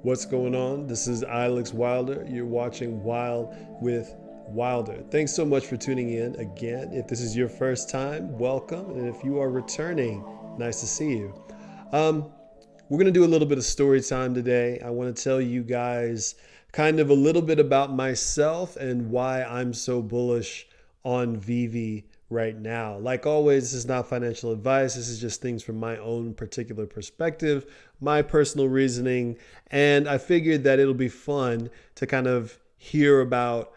What's going on? This is Alex Wilder. You're watching Wild with Wilder. Thanks so much for tuning in again. If this is your first time, welcome. And if you are returning, nice to see you. We're going to do a little bit of story time today. I want to tell you guys kind of a little bit about myself and why I'm so bullish on Veve right now. Like always, this is not financial advice. This is just things from my own particular perspective, my personal reasoning. And I figured that it'll be fun to kind of hear about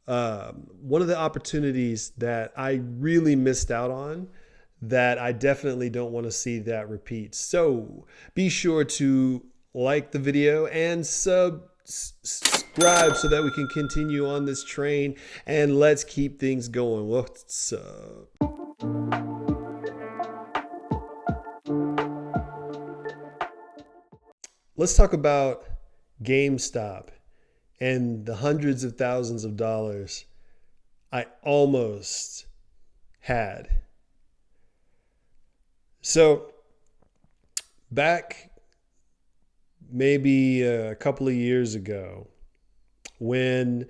one of the opportunities that I really missed out on that I definitely don't want to see that repeat. So be sure to like the video and subscribe so that we can continue on this train, and let's keep things going. What's up? Let's talk about Gamestop and the hundreds of thousands of dollars I almost had. So back maybe a couple of years ago, when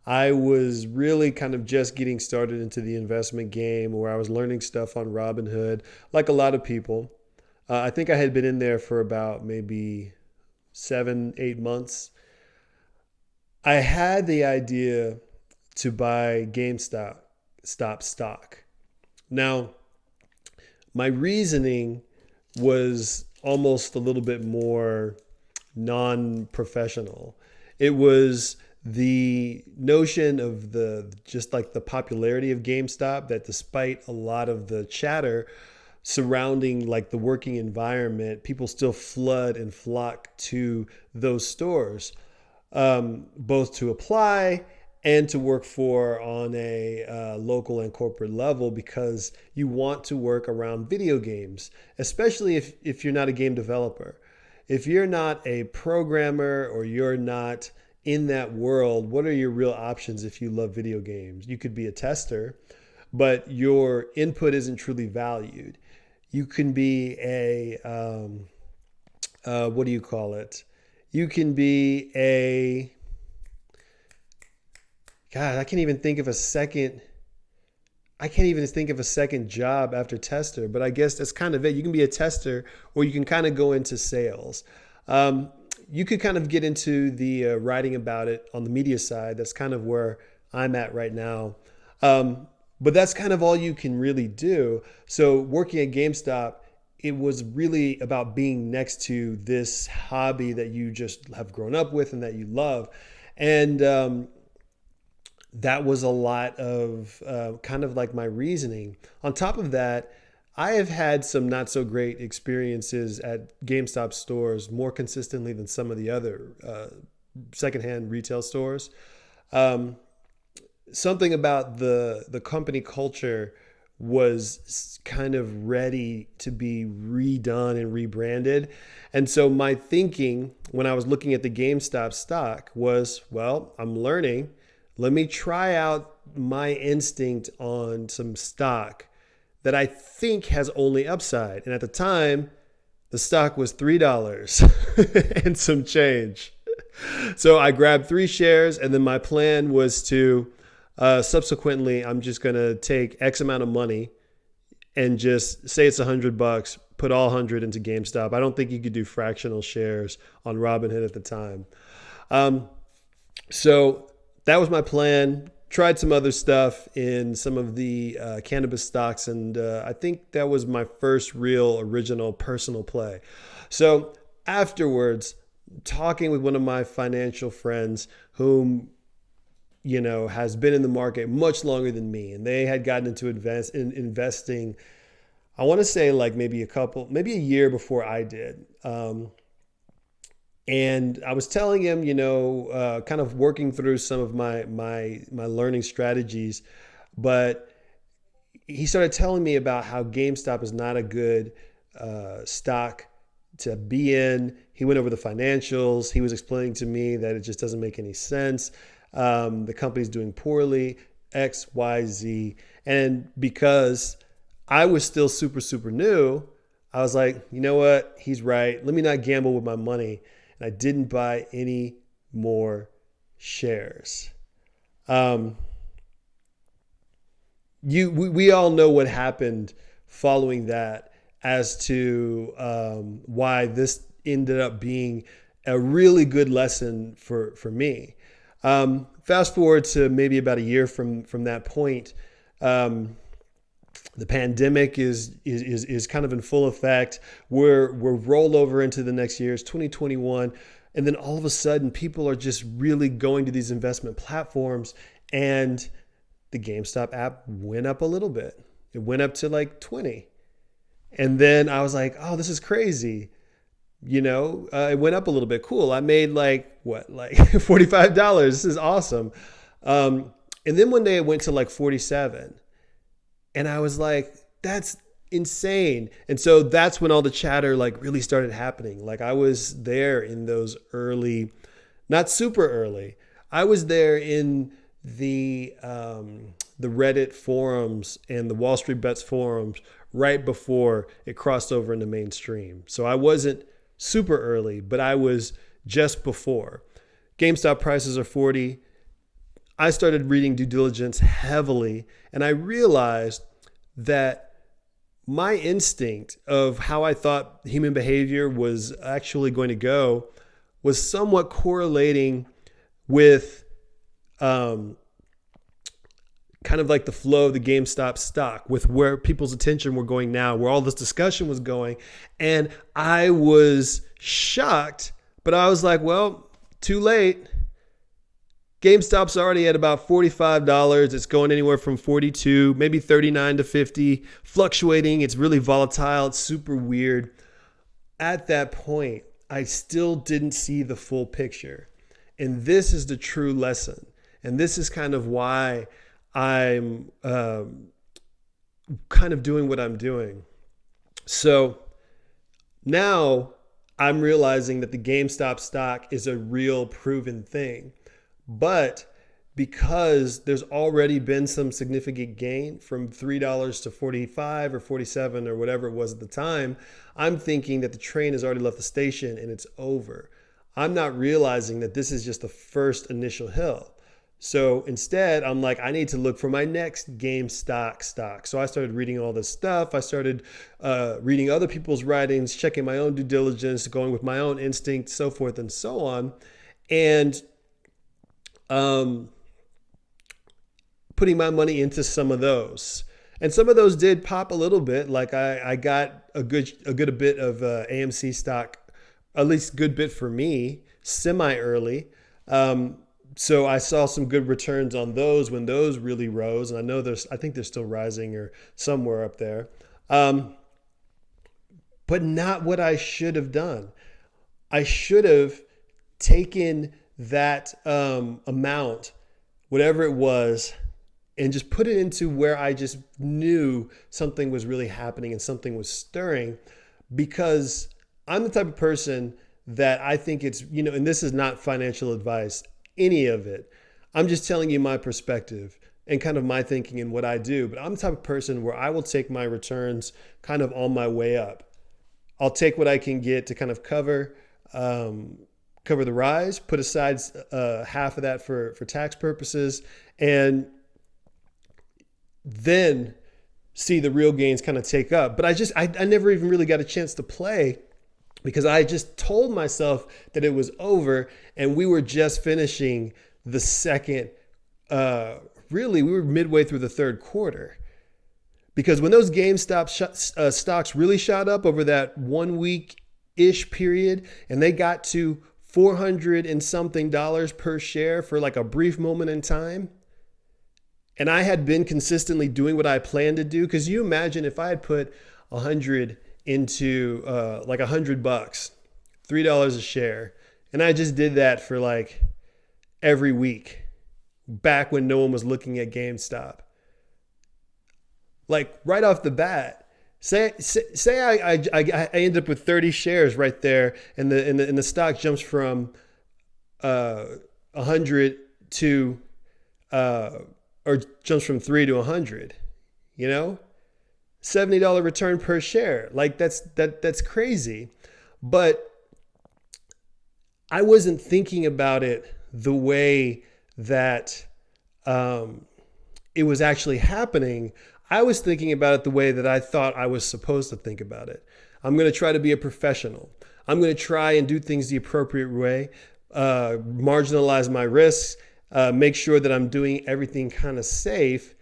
I was really kind of just getting started into the investment game, where I was learning stuff on Robinhood, like a lot of people. I think I had been in there for about maybe 7-8 months. I had the idea to buy GameStop stock. Now, my reasoning was almost a little bit more non-professional. It was the notion of just like the popularity of GameStop, that despite a lot of the chatter surrounding like the working environment, people still flood and flock to those stores, both to apply and to work for on a local and corporate level, because you want to work around video games, especially if you're not a game developer. If you're not a programmer or you're not in that world, what are your real options if you love video games? You could be a tester, but your input isn't truly valued. You can be a, what do you call it? You can be a, God, I can't even think of a second job after tester, but I guess that's kind of it. You can be a tester, or you can kind of go into sales. You could kind of get into the writing about it on the media side. That's kind of where I'm at right now. But that's kind of all you can really do. So working at GameStop, it was really about being next to this hobby that you just have grown up with and that you love. And that was a lot of kind of like my reasoning. On top of that, I have had some not so great experiences at GameStop stores more consistently than some of the other secondhand retail stores. Something about the company culture was kind of ready to be redone and rebranded. And so my thinking when I was looking at the GameStop stock was, well, I'm learning. Let me try out my instinct on some stock that I think has only upside. And at the time, the stock was $3 and some change. So I grabbed 3 shares, and then my plan was to subsequently, I'm just going to take X amount of money and just say it's $100, put all 100 into GameStop. I don't think you could do fractional shares on Robinhood at the time. So that was my plan. Tried some other stuff in some of the cannabis stocks, and I think that was my first real original personal play. So afterwards, talking with one of my financial friends whom has been in the market much longer than me, and they had gotten into investing, I want to say like maybe a year before I did. And I was telling him, kind of working through some of my learning strategies, but he started telling me about how GameStop is not a good stock to be in. He went over the financials. He was explaining to me that it just doesn't make any sense. The company's doing poorly, X, Y, Z. And because I was still super, super new, I was like, you know what? He's right. Let me not gamble with my money. and I didn't buy any more shares. We all know what happened following that as to why this ended up being a really good lesson for me. Fast forward to maybe about a year from that point. The pandemic is kind of in full effect. We're rolled over into the next year. It's 2021. And then all of a sudden, people are just really going to these investment platforms, and the GameStop app went up a little bit. It went up to like 20. And then I was like, oh, this is crazy. It went up a little bit. Cool. I made like $45. This is awesome. And then one day it went to like 47. And I was like, that's insane. And so that's when all the chatter like really started happening. Like I was there in those early, not super early. I was there in the Reddit forums and the Wall Street Bets forums right before it crossed over into mainstream. So I wasn't super early, but I was just before. GameStop prices are 40. I started reading due diligence heavily, and I realized that my instinct of how I thought human behavior was actually going to go was somewhat correlating with kind of like the flow of the GameStop stock, with where people's attention were going now, where all this discussion was going. And I was shocked, but I was like, well, too late. GameStop's already at about $45. It's going anywhere from 42, maybe 39 to 50, fluctuating. It's really volatile. It's super weird. At that point, I still didn't see the full picture. And this is the true lesson. And this is kind of why I'm kind of doing what I'm doing. So now I'm realizing that the GameStop stock is a real proven thing. But because there's already been some significant gain from $3 to 45 or 47 or whatever it was at the time, I'm thinking that the train has already left the station and it's over. I'm not realizing that this is just the first initial hill. So instead, I'm like, I need to look for my next GameStop stock. So I started reading all this stuff. I started reading other people's writings, checking my own due diligence, going with my own instinct, so forth and so on. And putting my money into some of those. And some of those did pop a little bit. Like I got a good bit of AMC stock, at least good bit for me, semi-early. So I saw some good returns on those when those really rose. And I think they're still rising or somewhere up there. But not what I should have done. I should have taken that amount, whatever it was, and just put it into where I just knew something was really happening and something was stirring, because I'm the type of person that I think it's, and this is not financial advice, any of it. I'm just telling you my perspective and kind of my thinking and what I do. But I'm the type of person where I will take my returns kind of on my way up. I'll take what I can get to kind of cover the rise, put aside half of that for tax purposes, and then see the real gains kind of take up. But I never even really got a chance to play, because I just told myself that it was over, and we were just finishing the second, we were midway through the third quarter. Because when those GameStop stocks really shot up over that 1 week-ish period, and they got to $400 and something per share for like a brief moment in time, and I had been consistently doing what I planned to do. Because you imagine if I had put 100 into like $100, $3 a share, and I just did that for like every week back when no one was looking at GameStop. Like right off the bat, say I end up with 30 shares right there, and the stock jumps from 100 to or jumps from 3 to 100. $70 return per share. Like that's crazy. But I wasn't thinking about it the way that it was actually happening. I was thinking about it the way that I thought I was supposed to think about it. I'm going to try to be a professional. I'm going to try and do things the appropriate way, marginalize my risks, make sure that I'm doing everything kind of safe.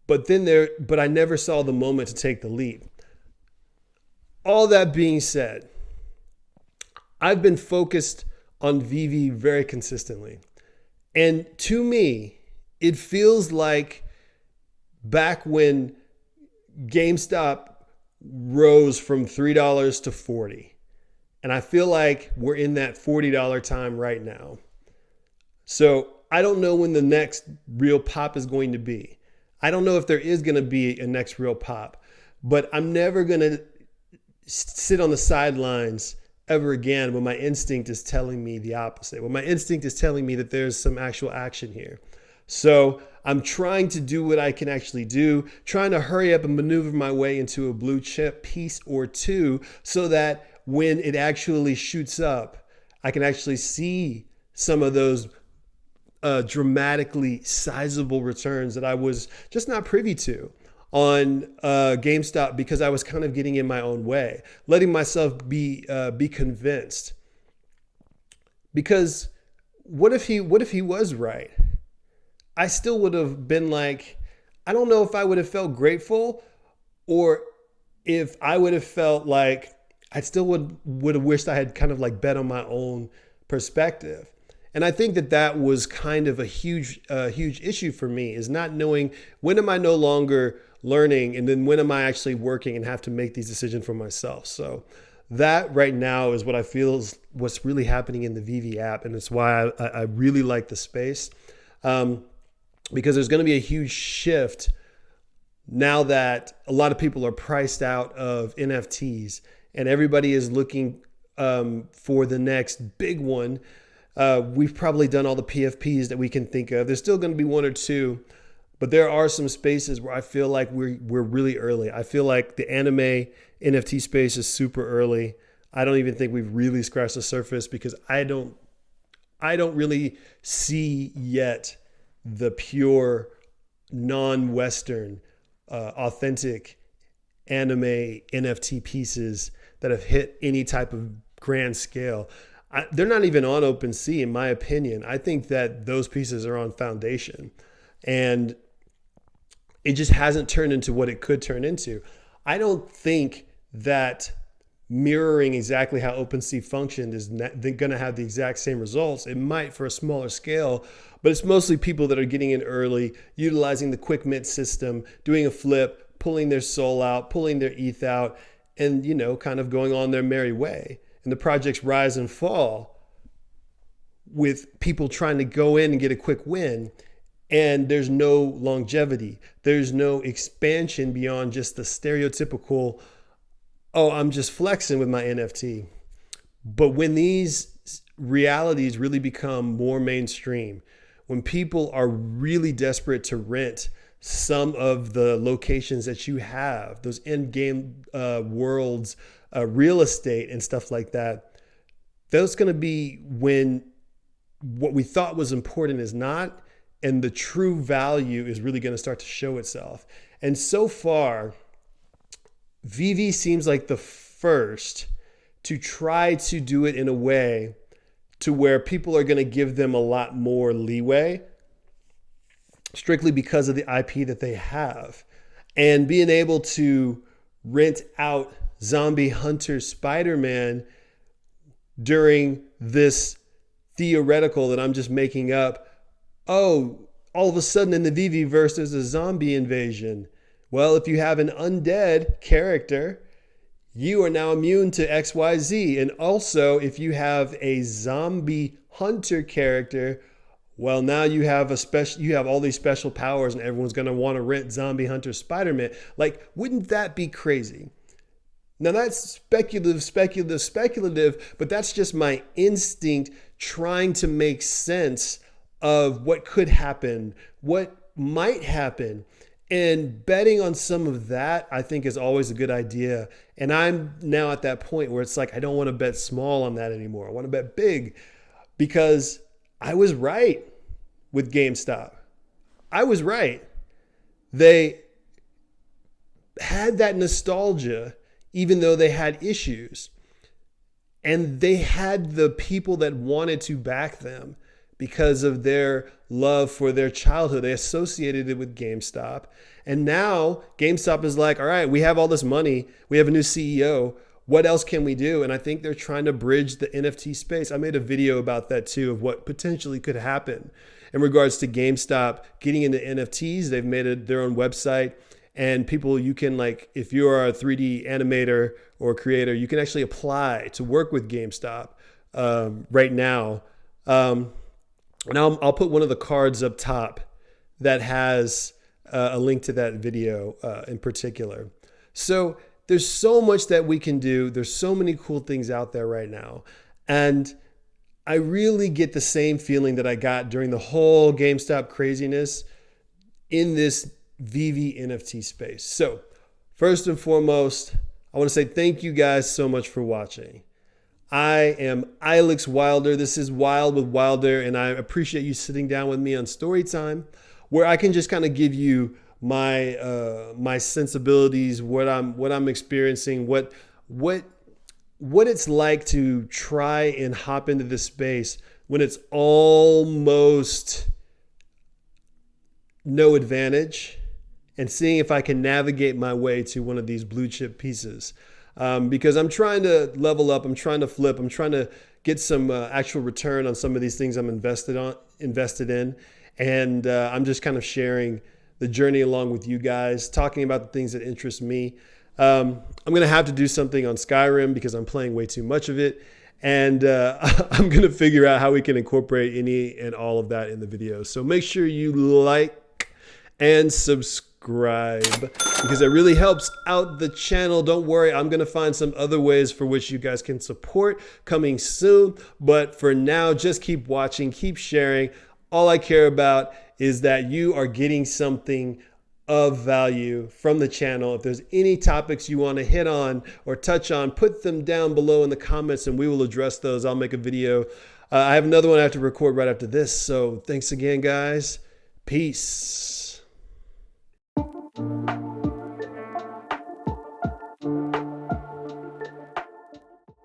But I never saw the moment to take the leap. All that being said, I've been focused on Veve very consistently. And to me, it feels like back when GameStop rose from $3 to $40. And I feel like we're in that $40 time right now. So I don't know when the next real pop is going to be. I don't know if there is going to be a next real pop, but I'm never going to sit on the sidelines ever again when my instinct is telling me the opposite, when my instinct is telling me that there's some actual action here. So I'm trying to do what I can actually do, trying to hurry up and maneuver my way into a blue chip piece or two so that when it actually shoots up, I can actually see some of those dramatically sizable returns that I was just not privy to on GameStop because I was kind of getting in my own way, letting myself be convinced. Because what if he was right? I still would have been like, I don't know if I would have felt grateful or if I would have felt like I still would have wished I had kind of like bet on my own perspective. And I think that was kind of a huge issue for me, is not knowing when am I no longer learning and then when am I actually working and have to make these decisions for myself. So that right now is what I feel is what's really happening in the Veve app. And it's why I really like the space. Because there's going to be a huge shift now that a lot of people are priced out of NFTs and everybody is looking for the next big one. We've probably done all the PFPs that we can think of. There's still going to be one or two, but there are some spaces where I feel like we're really early. I feel like the anime NFT space is super early. I don't even think we've really scratched the surface because I don't really see yet the pure non-Western authentic anime NFT pieces that have hit any type of grand scale. They're not even on OpenSea, in my opinion. I think that those pieces are on Foundation. And it just hasn't turned into what it could turn into. I don't think that mirroring exactly how OpenSea functioned is going to have the exact same results. It might for a smaller scale, but it's mostly people that are getting in early, utilizing the quick mint system, doing a flip, pulling their soul out, pulling their ETH out, and, kind of going on their merry way. And the projects rise and fall with people trying to go in and get a quick win. And there's no longevity. There's no expansion beyond just the stereotypical, oh, I'm just flexing with my NFT. But when these realities really become more mainstream, when people are really desperate to rent some of the locations that you have, those in-game worlds, real estate and stuff like that, that's going to be when what we thought was important is not, and the true value is really going to start to show itself. And so far, Veve seems like the first to try to do it in a way to where people are going to give them a lot more leeway, strictly because of the IP that they have. And being able to rent out Zombie Hunter Spider-Man during this theoretical that I'm just making up. Oh, all of a sudden in the Veve verse, there's a zombie invasion. Well, if you have an undead character, you are now immune to XYZ. And also, if you have a zombie hunter character, well, now you have all these special powers and everyone's going to want to rent Zombie Hunter Spider-Man. Like, wouldn't that be crazy? Now that's speculative, but that's just my instinct trying to make sense of what could happen, what might happen. And betting on some of that, I think, is always a good idea. And I'm now at that point where it's like, I don't want to bet small on that anymore. I want to bet big. because I was right with GameStop. I was right. They had that nostalgia, even though they had issues. And they had the people that wanted to back them because of their love for their childhood. They associated it with GameStop. And now GameStop is like, all right, we have all this money. We have a new CEO. What else can we do? And I think they're trying to bridge the NFT space. I made a video about that too, of what potentially could happen in regards to GameStop getting into NFTs. They've made their own website. And people, you can, like, if you are a 3D animator or creator, you can actually apply to work with GameStop right now. And I'll put one of the cards up top that has a link to that video in particular. So there's so much that we can do. There's so many cool things out there right now. And I really get the same feeling that I got during the whole GameStop craziness in this Veve NFT space. So first and foremost, I want to say thank you guys so much for watching. I am Ilex Wilder. This is Wild with Wilder, and I appreciate you sitting down with me on Storytime, where I can just kind of give you my sensibilities, what I'm experiencing, what it's like to try and hop into this space when it's almost no advantage, and seeing if I can navigate my way to one of these blue chip pieces. Because I'm trying to level up, I'm trying to flip, I'm trying to get some actual return on some of these things I'm invested in. And I'm just kind of sharing the journey along with you guys, talking about the things that interest me. I'm going to have to do something on Skyrim because I'm playing way too much of it. And I'm going to figure out how we can incorporate any and all of that in the video. So make sure you like and subscribe, because it really helps out the channel. Don't worry, I'm going to find some other ways for which you guys can support coming soon. But for now, just keep watching, keep sharing. All I care about is that you are getting something of value from the channel. If there's any topics you want to hit on or touch on, put them down below in the comments and we will address those. I'll make a video. I have another one I have to record right after this. So thanks again, guys. Peace.